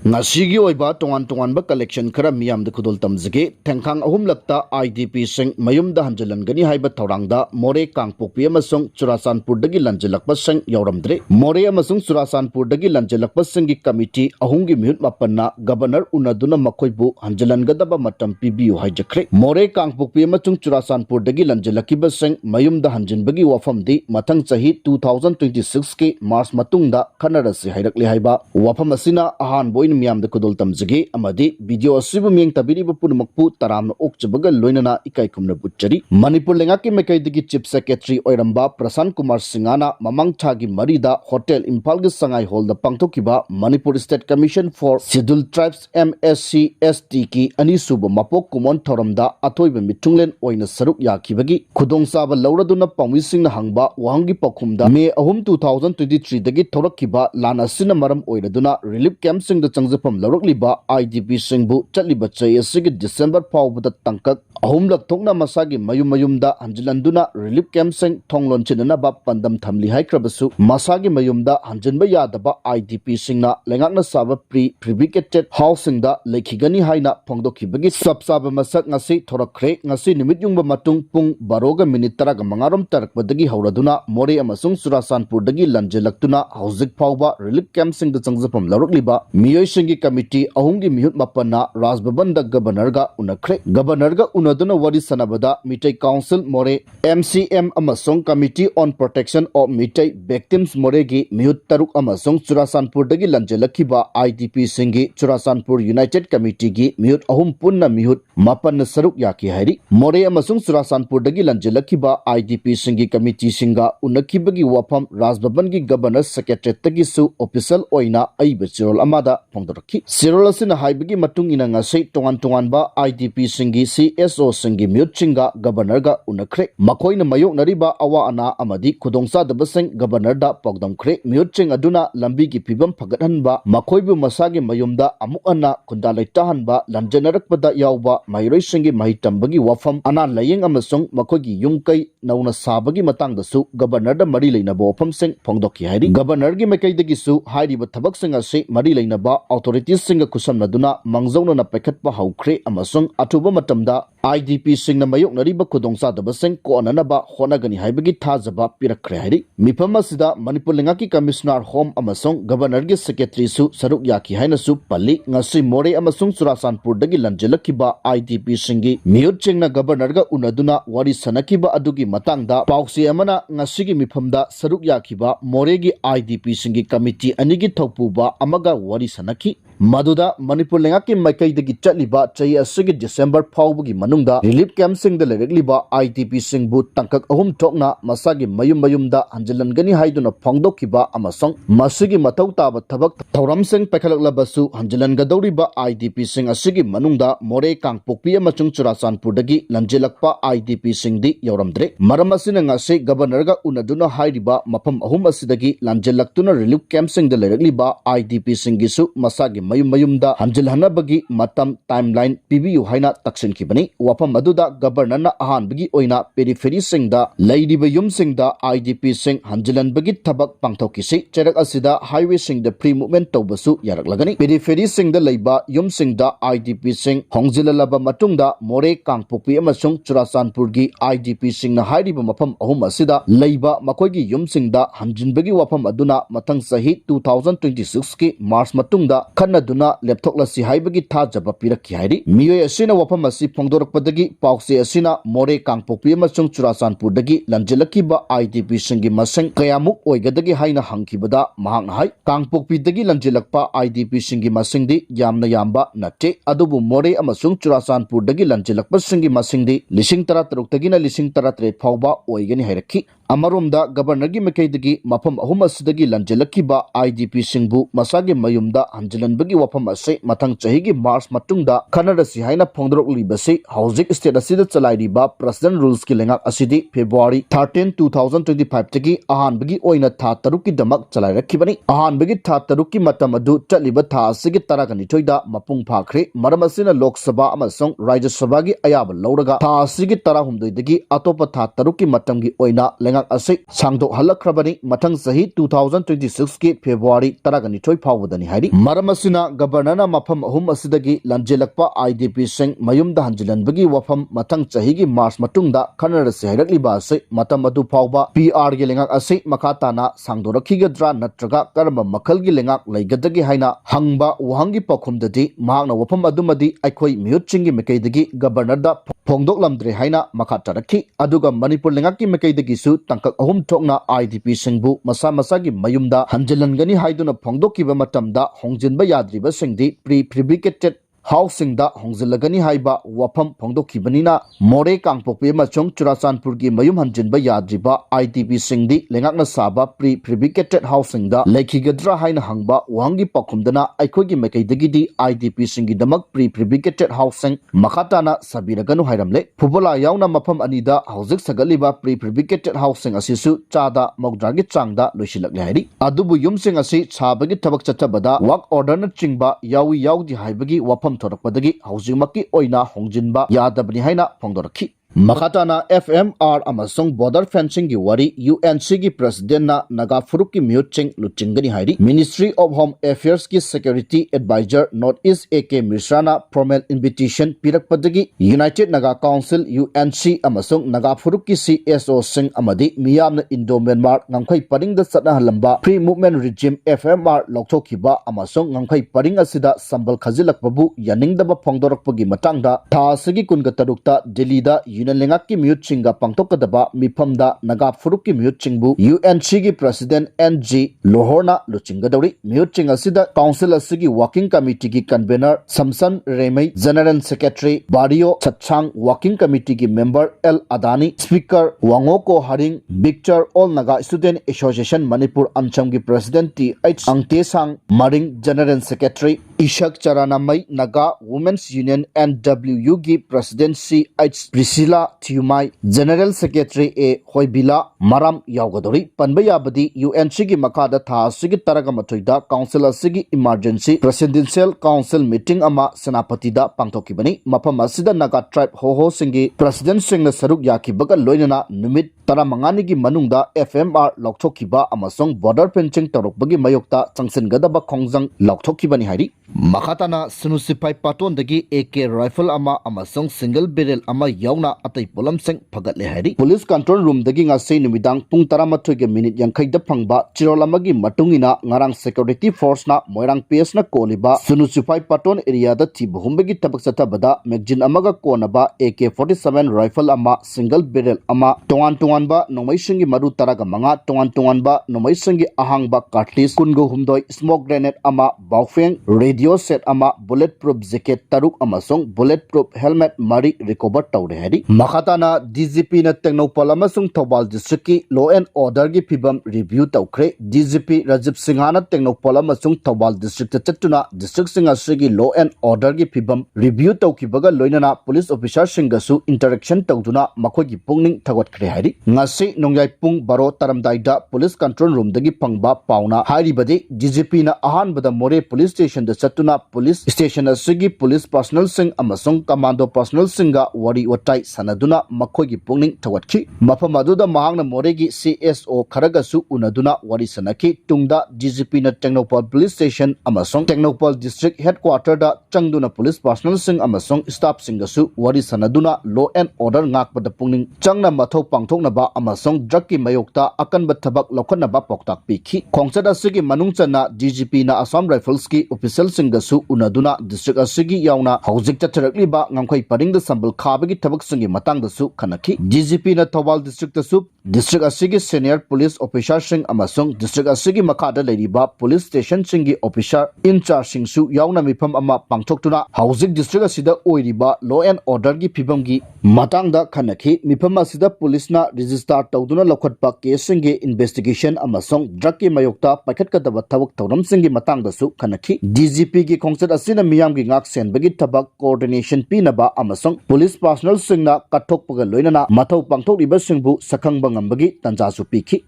Nasigi oiba tongan collection khara miyam da khudol tamjage thengkhang ahum lakta IDP sing mayum da hanjalan gani haiba thorangda more kangpokpi amasung Churasanpur dagi lanjalakpa sing yauramdre more amasung Churasanpur dagi lanjalakpa sing gi committee ahum gi mihut mapanna governor unaduna makoibu hanjalan gadaba matam pibiu haijakre more kangpokpi amasung Churasanpur dagi lanjalakiba sing mayum da hanjinbagi wafam di mathang chahi 2026 ke March matungda khanarasi hairakle haiba wafam asina ahan boy Miam the Kudol Tamzage, Amadi, video Sibuming Tabiribu Pudumakpu, Taram Okchabaga, Loinana, Ikaikumna Butchari, Manipur Lengaki Mekaidigi Chief Secretary Oiramba, Prasan Kumar Singana, Mamang Tagi Marida, Hotel Impalgas Sangai Hall, the Pangtokiba, Manipur State Commission for Scheduled Tribes MSC STK, Anisuba Mapok Kumon Toramda, Atoiba Mitunglen, Oina Saruk Yakibagi, Kudong Saba Lauraduna Pamising Hangba, Wangi Pokumda, May Ahum 2023 Dagi Torakiba, Lana Sinamaram Oiraduna, Relief Camps in the Zapam Larokliba, IDP Singbu, Chatliba Chay, Sigid December Pow with the Tankak, Ahumlak Tongna Masagi, Mayumda, Angelanduna, Relief Camp Sing, Tonglon Chinanaba, Pandam Tamli Haikrabasu, Masagi Mayumda, Hanjanbaya, the IDP Singna, Langana Saba Previcated Housing da, Lakigani Haina, Pongdoki Bagi, Subsaba Masak Nasi, Torakre, Nasi, Nimidjumba Matung, Pung, Baroga, Minitaraga, Mangaram Tarak, Badagi, Hauraduna, More Amasung, Surasanpur Dagi, Lanjelaktuna, Hauzik Pauba, Relief Camp Sing the Zangzapam Larokliba, Miyoishingi Committee Ahungi Mihut Mapana Rajbabanda Governorga Unakre Governorga Unaduna Wadi Sanabada Mitai Council More MCM Amasong Committee on Protection of Mitai Victims Moregi Mihut Taruk Amasong Churasanpur Dagi Lanjelakiba IDP Singi Churasanpur United Committee Gi Mihut Ahum Punna Mihut Mapan Saruk Yaki Hari More Amasong Churasanpur Dagi Lanjelakiba IDP Singi Committee Singa Unakibagi Wapam Rajbabangi Governor Secretary Tagisu Official Oina Aibachirol Amada Pongdoraki. Sirolasin Haibigi Matung Inangase Tongan ba IDP Singi CSO Singi Mutchinga Governorga Unakre Makoina Mayok Nariba Awa Ana Amadi Kudongsa the Basing Governor da Pogdam Kre Mutching Aduna Lambigi Pibam Pagatanba Makoibu Masagi Mayumda Amuana Kundalitahanba Lanjanarakpada Yauba Mayre Singi Mahitambagi Wafam Ana Laying Amasung Makogi Yungkai Nauna Sabagi Matang the Su Governor da Marilina Bopam Sing Pongdoki Hari Governor Gi Mekaidegisu Hari Batabak Singase Marilina Ba authorities Singa Kusamnaduna Mangzona na Pekatpa Haukre Amasung Atuba Matamda IDP Singna Mayok Nariba Kudongsa the Basing Koanaba Honagani Haibagi Tazaba Pirakre Hari Mipamasida Manipur Lengaki Commissioner Home Amasung Governor Gi Secretary Su Saruk Yaki Hainasu Pali Ngasi More Amasung Surasanpur Dagi Lanjelakiba IDP Singi Miyut Chengna Governor Ga Unaduna Wari Sanakiba Adugi Matangda Pausi Amana Ngasigi Mipamda Saruk Yakiba Moregi IDP Singi Committee Anigi Topuba Amaga Wari Sanaki Maduda Manipur Lengaki Makaidagi Chatliba Chay Asigi December Powbugi Manungda Relief Camp Sing the Legaliba IDP Sing Boot Tankak Ahum Tokna Masagi Mayumda Angelan Gani Haiduna Pongdokiba Amasong Masigi Matauta Tabak Tauram Sing Pekalaklabasu Angelan Gadoriba IDP Sing Asigi Manungda More Kangpokpi Amachung Churasanpur Dagi Lanjelakpa IDP Sing Di Yoramdre Maramasin Ngase Governorga Unaduna Haidiba Mapam Ahum Asidagi Lanjelaktuna Relief Camp Sing the Legaliba IDP Sing Gisu Masagi Mayumda Hanjilhana Bagi Matam Timeline PBU Haina Taksin Kibani Wapam Maduda Governor Ahan Bagi Oina Periphery Singda Lady Bayum Singda IDP Sing Hanjilan Bagi Tabak Pangtokisi Cherak Asida Highway Sing the pre-movement Tobasu Yarak Lagani Periphery Sing the Laiba Yum Singda IDP Sing Hongzilalaba Matungda More Kangpokpi Amasung Churasanpurgi IDP Sing na Hairiba Mapam Ahum Asida Laiba Makoigi Yum Singda Hanjin Bagi Wapam Aduna Matang Sahi 2026 ki March Matungda Kanaduna Laptop la si haibagi tha jaba piraki hairi Miyoy asina wapam asi Pongdorokpadagi Paukse asina More Kangpokpi Amasung Churasanpur dagi Lanjelakiba IDP Singi Masang Kayamuk Oigadagi Haina Hangkibada Mahang Hai Kangpokpi dagi Lanjelakpa IDP Singi Masingdi Yamna Yamba Nate Adubu More Amasung Churasanpur dagi Lanjelakpa Singi Masingdi Lishing Tarataruk Tagina Lishing Taratret Pauba Oigani Hairaki Amarumda Governor Gi Mekaidagi Mapam Ahum Asidagi Lanjelakiba IDP Singbu Masagi Mayumda Hanjilan Bagi Wapam Ase Matang Chahigi March Matungda Canada Si Haina Pongdorok Libase Hauzik State Asida Chalairiba President Rules Ki Lengak Asidi February 13, 2025 Tagi Ahan Bagi Oina Tha Taruki Damak Chalairaki Ahan Bagi Tha Taruki Matamadu Chatliba Tha Asigi Taragani Toida Mapung Phakre Maramasina Lok Sabha Amasong Rajya Sabha Gi Ayaba Lauraga Tha Asigi Tarahumdoi Dagi Atopa Tha Taruki Matamgi Oina Lengak लेंगाक असे सांगदोक हलखरबनी मथंग सही 2026 की February 12 फाउबदनी हाइरी मरम असिना गवर्नरना मफम अहुम असिदगी लंजेलकपा IDP Singh मयुमदा हंजिलनबगी वफम मथंग सहीगी मार्च मतुंगदा खनरसे हाइरकलिबा असे मतम अदु फाउबा PR गी लेंगाक असे मखाताना सांगदोरखिगद्रा नत्रगा करम मखलगी लेंगाक लैगदगी हाइना हंगबा वहंगी पखुमददी महागना वफम अदुमदी अखोई मिहुतसिंगी मकैदगी गवर्नरदा फोंदोकलमद्रे हाइना मखा चरखी अदुगा मणिपुर लेंगाकी मकैदगिसु तंकक अहुम थोकना आईडीपी सिंहबु मसा मसागी मयुमदा हंजिलनगनी हाइदुना फोंदोकिबा मतमदा होंजिनबा याद्रिबा सिंगदी प्री फेब्रिकेटेड हाउसिंग दा होंजिलगनी हाइबा वफम फोंदोकिबनिना मोरे कांगपोकपे मचोंग चुराचानपुर की मयुम हंजिनबा याद्रिबा आईडीपी सिंगदी लेंगाकना साबा प्री फेब्रिकेटेड हाउसिंग दा लेखिगद्रा हाइना हंगबा वहंगी पखुमदना अखोगी मकैदगिदी आईडीपी सिंगी दमक प्री फेब्रिकेटेड हाउसिंग मखाताना सबिरगनु हाइरमले फुबला यावना मफम अनिदा हौजिक सगलिबा प्री फेब्रिकेटेड हाउसिंग असिसु चादा मौद्रागी चांगदा लोइसिलकले हाइरी अदुबु युमसिंग असि छाबगी थबक चतबदा वर्क ऑर्डर न चिंगबा यावी यावदी हाइबगी वफम थोरकपदगी हौजिमक्की ओइना होंजिनबा यादबनी हाइना फोंदोरखी मखाताना एफएमआर अमसोंग बॉर्डर फेंसिंग की वरी यूएनसी की प्रेसिडेंट ना नगा फुरुक की म्यूचिंग लुचिंगनी हाइरी मिनिस्ट्री ऑफ होम अफेयर्स की security adviser north east AK Mishra ना फॉर्मल इन्विटेशन पिरकपदगी यूनाइटेड नगा काउंसिल यूएनसी अमसोंग नगा फुरुक की सीएसओ सिंह अमदी मियामना इंडो म्यांमार ngंखै परिंग दा चटनाहलंबा फ्री मूवमेंट रिजिम एफएमआर लौथोखिबा अमसोंग ngंखै परिंग असिदा संबल खजिलकपबु यानिंगदबा फोंदोरकपगी मतंगदा थासगी कुनगा तरुकता दिल्ली दा यूनियन लेंगाक की म्यूचिंग पांगतोकदबा मिफमदा नगा फुरुक की म्यूचिंगबु यूएनसी की प्रेसिडेंट एनजी लोहरना लुचिंगदौरी म्यूचिंग असिदा काउंसिल असिगी वर्किंग कमिटी की convener Samson Remei general secretary बारियो छछांग वर्किंग कमिटी की मेंबर एल अदानी स्पीकर वांगोको हरिंग बिक्चर all Naga student association Manipur अंचम की प्रेसिडेंट टी एच अंगतेसांग मरिंग जनरल सेक्रेटरी इशक चरानामई नगा वुमेन्स यूनियन एनडब्ल्यूयू की president C H Priscilla Thiumai general secretary A होइबिला मराम यावगदोरी पनबयाबदी यूएनसी की मखादा था सिगी तरगा मथोइदा काउंसिल असिगी इमरजेंसी प्रेसिडेंशियल काउंसिल मीटिंग अमा सेनापतिदा पांगथोकिबनी मफम असिदा नगा ट्राइब होहो सिंगी प्रेसिडेंट सिंगना सरुक याखिबगा लोइनना नुमित तरामंगानी की मनुंगदा एफएमआर लौथोकिबा अमसोंग बॉर्डर फेंसिंग तौरकबगी मयोक्ता चंगसिनगदबा खोंजंग लौथोकिबनी हाइरी मखाताना सुनुसिपाई पाटोनदगी एके राइफल अमा अमसोंग सिंगल बैरल अमा यावना अतै पोलमसिंग फगतले हाइरी पुलिस कंट्रोल रूम दगी ngasei numitang pung 12 ge minute yankhaida phangba chirolamagi matungina ngarang security force na moirang ps na koliba sunusipai paton area da thibuhumbagi tabak satabada magazine amaga konaba AK47 rifle ama single barrel ama tongan ba nomaisingi maru taraga manga tongan ba nomaisingi ahangba cartridge kungo humdoi smoke grenade ama baufeng radio set ama bulletproof jacket taruk amasong bulletproof helmet mari recover tawre hari makhatana DGP na Technopol amasong Thobal district ki law and order gi phibam review tawkhre DGP Rajib Singha na Technopol amasong Thobal district chatuna district singa sigi law and order gi phibam review tawkibaga loinana police officer singasu interaction tawduna makhoi gi pungning thagot khre hari ngasi nongyai pung baro taramdaida police control room dagi phangba pauna hari bade DGP na ahan bada more police station da chatuna police station asigi police personnel sing amasong commando personnel singa wari watai sanaduna makhoi gi pungning thagot khi mafam aduda mahangna more gi CSO kharagasu unaduna wari sanaki tungda DGP na Technopol police station amasong Technopol district headquarter da changduna police personnel sing amasong staff singasu wari sanaduna law and order ngak bada pungning changna mathau pangthokna ba amasong drug ki mayokta akan ba thabak lokhana ba poktak pikhi khongchada asigi manungchana DGP na Assam Rifles ki official singasu unaduna district asigi yauna hojik chatharakli ba ngamkhoi paring da sambal khabagi thabak singi matang da su khanaki DGP na Thobal district da su district asigi senior police officer sing amasong district asigi makhada leiriba police station singi officer in charge singsu yauna mifam ama pangthoktuna hojik district asida oiriba law and order gi phibam gi matang da khanaki mifam asida police na register tawduna lokhatpa case singi investigation amasong drug ki mayokta paikhatkadaba thabak tawram singi matang da su khanaki DGP gi khongchat asina miyam gi ngak sen bagi thabak coordination pinaba amasong police personnel singna kathokpaga loinana mathau pangthok riba singbu sakhang bangam bagi tanja su pikhi